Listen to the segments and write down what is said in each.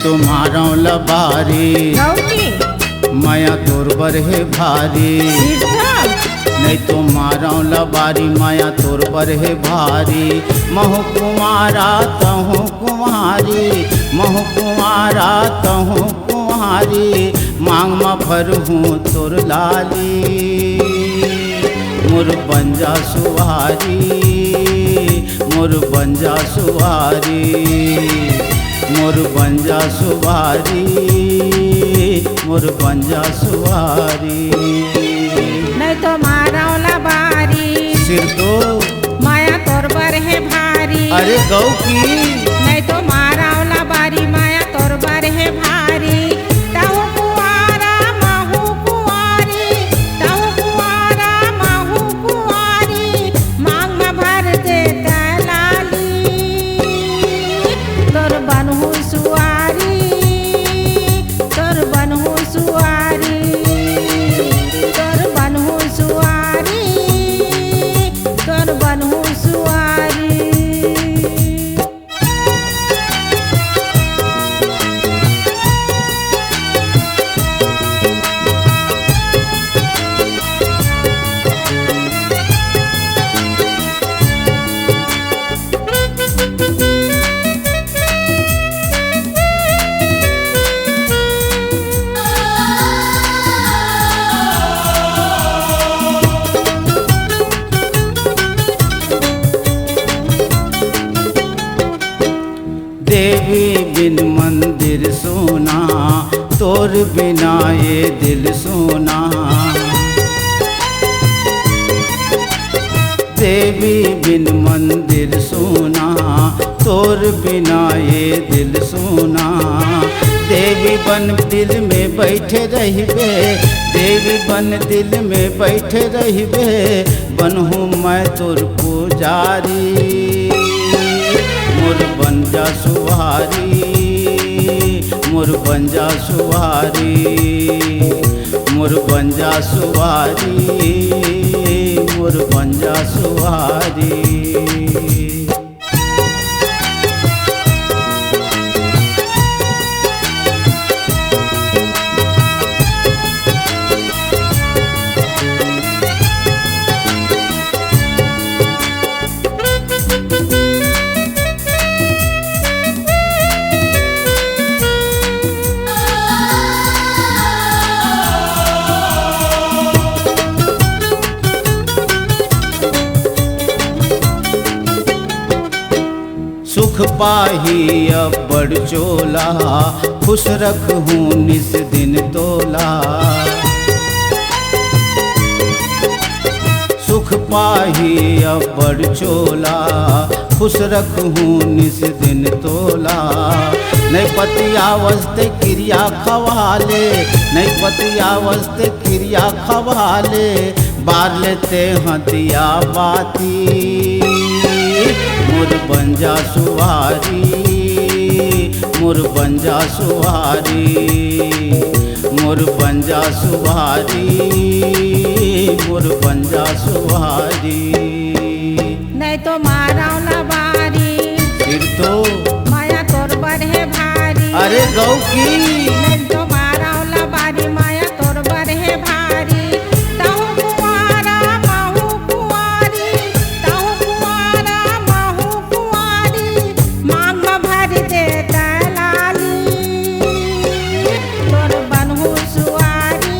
तो मारो लबारी माया तोर बर है भारी नहीं तो मारो लबारी माया तोर बर है भारी महु कुमारा तहु कुमारी महु कुमारा तहु कुमारी मांग में भर हूँ तोर लाली मोर बंजा सुहारी मोर बंजा सुहारी मोर बंजा सुहारी मोर बंजा सुहारी नहीं तो मारा लबारी सिर तो माया तोर बर है भारी अरे गौ की नहीं तो मारा लबारी माया तोर बर है भारी तहु कुआरा महु कुआरी तहु कुआरा महु कुआरी मांग में भर दे दलाली तोर बनहु सुआरी तोर बनहु सुआरी तोर बनहु सुआरी तोर बनहु सुआरी देवी बिन मंदिर सोना तोर बिना ये दिल सोना देवी बिन मंदिर सोना तोर बिना ये दिल सोना देवी बन दिल में बैठे रहिबे देवी बन दिल में बैठे रहिबे बनहूँ मैं तोर पुजारी मोर बंजा सुहारी मोर बंजा सुहारी मोर बंजा सुहारी मोर बंजा सुहारी सुख पाही अब बड़ चोला खुश रखूँ निस दिन तोला सुख पाही अब बड़ चोला खुश रखूँ निस दिन तोला नहीं पतिया वस्ते क्रिया खवाले नहीं पतिया वस्ते क्रिया खवाले बार लेते हथिया बाती मोर बंजा सुहारी मोर बंजा सुहारी मोर बंजा सुहारी मोर बंजा सुहारी नहीं तो मारा लबारी फिर तो माया तोर बर है भारी अरे गौ की नहीं तो मारा लबारी माया तोर बर है भारी तहु कुआरा महु कुआरी तहु कुआरा महु कुआरी मांग में भर दे दलाली तोर बनहु सुआरी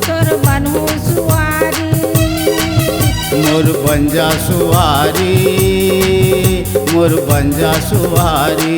तोर बनहु सुआरी मोर बंजा सुहारी मोर बंजा सुहारी